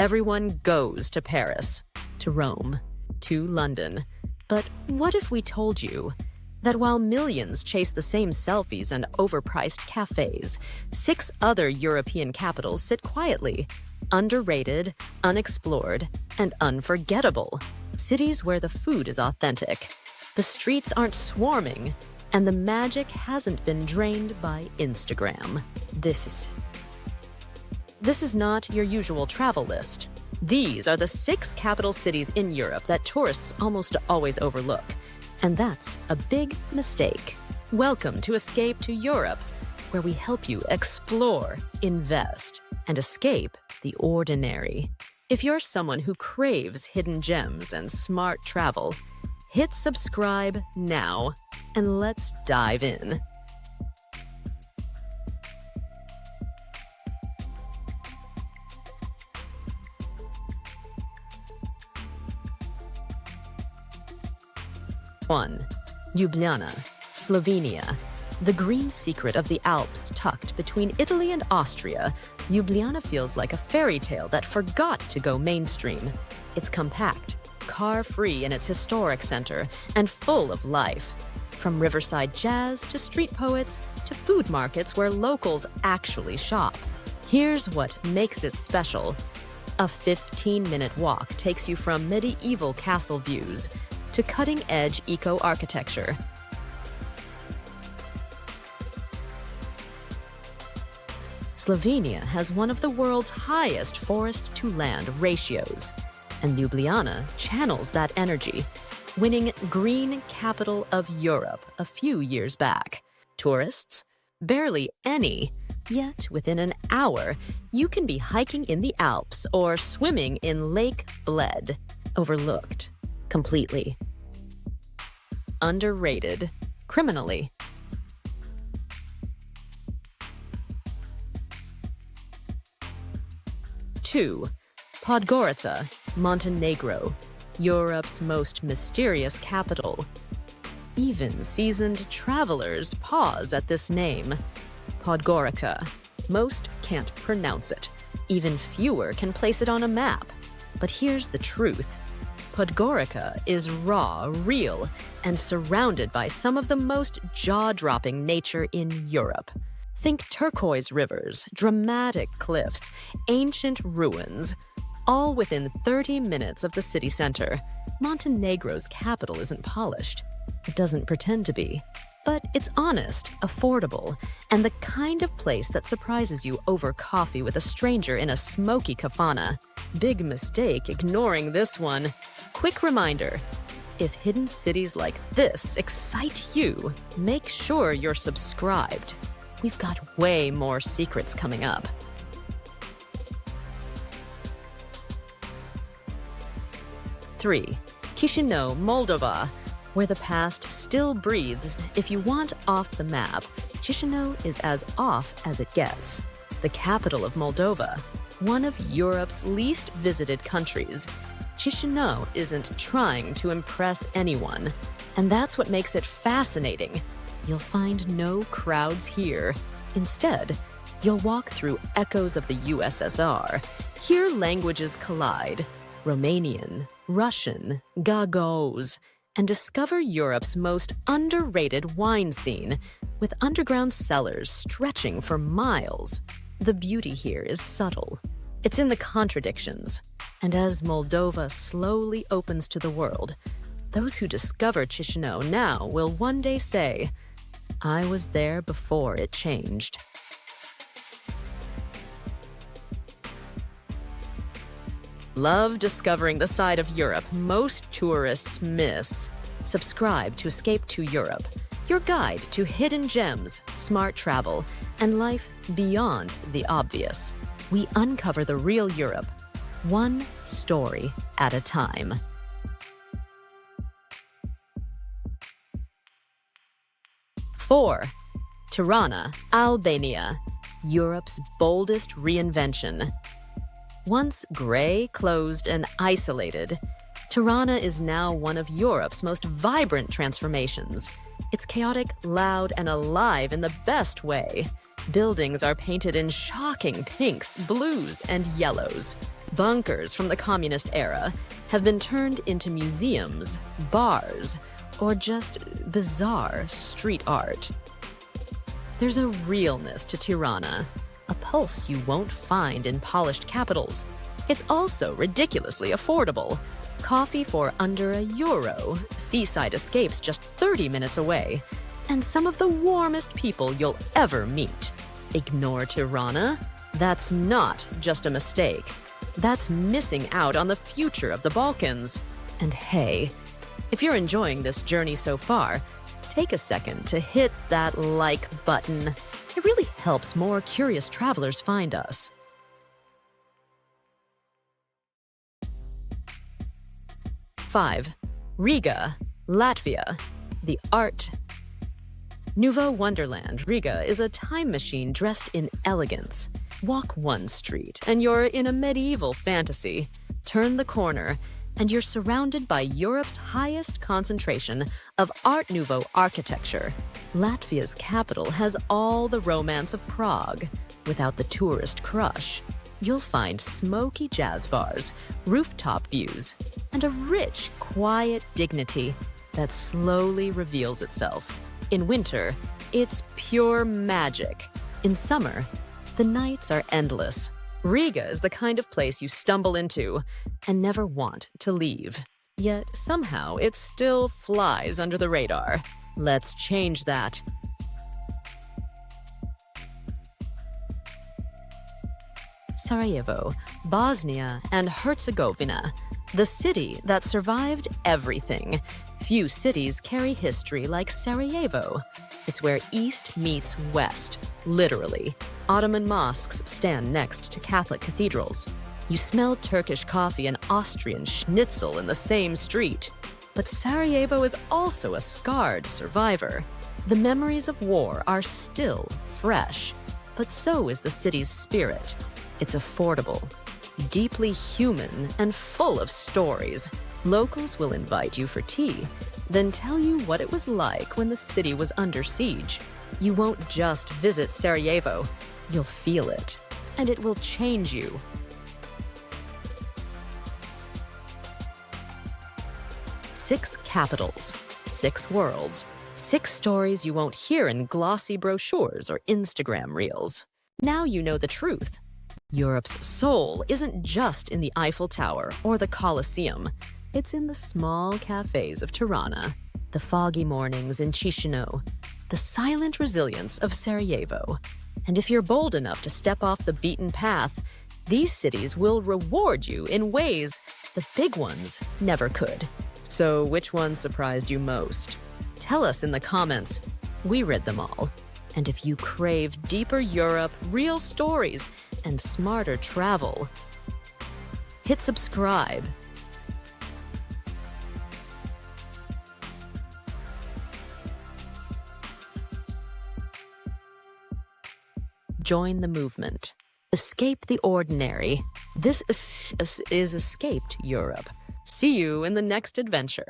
Everyone goes to Paris, to Rome, to London. But what if we told you that while millions chase the same selfies and overpriced cafes, 6 other European capitals sit quietly, underrated, unexplored, and unforgettable. Cities where the food is authentic, the streets aren't swarming, and the magic hasn't been drained by Instagram. This is not your usual travel list. These are the 6 capital cities in Europe that tourists almost always overlook. And that's a big mistake. Welcome to Escape to Europe, where we help you explore, invest, and escape the ordinary. If you're someone who craves hidden gems and smart travel, hit subscribe now, and let's dive in. One, Ljubljana, Slovenia. The green secret of the Alps tucked between Italy and Austria, Ljubljana feels like a fairy tale that forgot to go mainstream. It's compact, car-free in its historic center, and full of life. From riverside jazz to street poets to food markets where locals actually shop. Here's what makes it special. A 15-minute walk takes you from medieval castle views to cutting-edge eco-architecture. Slovenia has one of the world's highest forest-to-land ratios, and Ljubljana channels that energy, winning Green Capital of Europe a few years back. Tourists? Barely any. Yet, within an hour, you can be hiking in the Alps or swimming in Lake Bled, overlooked completely. Underrated criminally. 2. Podgorica, Montenegro, Europe's most mysterious capital. Even seasoned travelers pause at this name. Podgorica. Most can't pronounce it. Even fewer can place it on a map. But here's the truth. Podgorica is raw, real, and surrounded by some of the most jaw-dropping nature in Europe. Think turquoise rivers, dramatic cliffs, ancient ruins, all within 30 minutes of the city center. Montenegro's capital isn't polished. It doesn't pretend to be. But it's honest, affordable, and the kind of place that surprises you over coffee with a stranger in a smoky kafana. Big mistake ignoring this one. Quick reminder, if hidden cities like this excite you, make sure you're subscribed. We've got way more secrets coming up. 3. Chișinău, Moldova, where the past still breathes. If you want off the map, Chișinău is as off as it gets. The capital of Moldova, one of Europe's least visited countries. Chișinău isn't trying to impress anyone, and that's what makes it fascinating. You'll find no crowds here. Instead, you'll walk through echoes of the USSR, hear languages collide, Romanian, Russian, Gagauz, and discover Europe's most underrated wine scene, with underground cellars stretching for miles. The beauty here is subtle. It's in the contradictions. And as Moldova slowly opens to the world, those who discover Chișinău now will one day say, I was there before it changed. Love discovering the side of Europe most tourists miss. Subscribe to Escape to Europe, your guide to hidden gems, smart travel, and life beyond the obvious. We uncover the real Europe, one story at a time. 4. Tirana, Albania, Europe's boldest reinvention. Once gray, closed, and isolated, Tirana is now one of Europe's most vibrant transformations. It's chaotic, loud, and alive in the best way. Buildings are painted in shocking pinks, blues, and yellows. Bunkers from the communist era have been turned into museums, bars, or just bizarre street art. There's a realness to Tirana, a pulse you won't find in polished capitals. It's also ridiculously affordable. Coffee for under €1, seaside escapes just 30 minutes away, and some of the warmest people you'll ever meet. Ignore Tirana? That's not just a mistake. That's missing out on the future of the Balkans. And hey, if you're enjoying this journey so far, take a second to hit that like button. It really helps more curious travelers find us. 5. Riga, Latvia, the Art Nouveau Wonderland. Riga is a time machine dressed in elegance. Walk one street, and you're in a medieval fantasy. Turn the corner, and you're surrounded by Europe's highest concentration of Art Nouveau architecture. Latvia's capital has all the romance of Prague, without the tourist crush. You'll find smoky jazz bars, rooftop views, and a rich, quiet dignity that slowly reveals itself. In winter, it's pure magic. In summer, the nights are endless. Riga is the kind of place you stumble into and never want to leave. Yet somehow it still flies under the radar. Let's change that. Sarajevo, Bosnia and Herzegovina, the city that survived everything. Few cities carry history like Sarajevo. It's where East meets West, literally. Ottoman mosques stand next to Catholic cathedrals. You smell Turkish coffee and Austrian schnitzel in the same street. But Sarajevo is also a scarred survivor. The memories of war are still fresh, but so is the city's spirit. It's affordable, deeply human, and full of stories. Locals will invite you for tea, then tell you what it was like when the city was under siege. You won't just visit Sarajevo, you'll feel it, and it will change you. 6 capitals, 6 worlds, 6 stories you won't hear in glossy brochures or Instagram reels. Now you know the truth. Europe's soul isn't just in the Eiffel Tower or the Colosseum. It's in the small cafes of Tirana, the foggy mornings in Chișinău, the silent resilience of Sarajevo. And if you're bold enough to step off the beaten path, these cities will reward you in ways the big ones never could. So which one surprised you most? Tell us in the comments. We read them all. And if you crave deeper Europe, real stories, and smarter travel, hit subscribe. Join the movement. Escape the ordinary. This is escaped Europe. See you in the next adventure.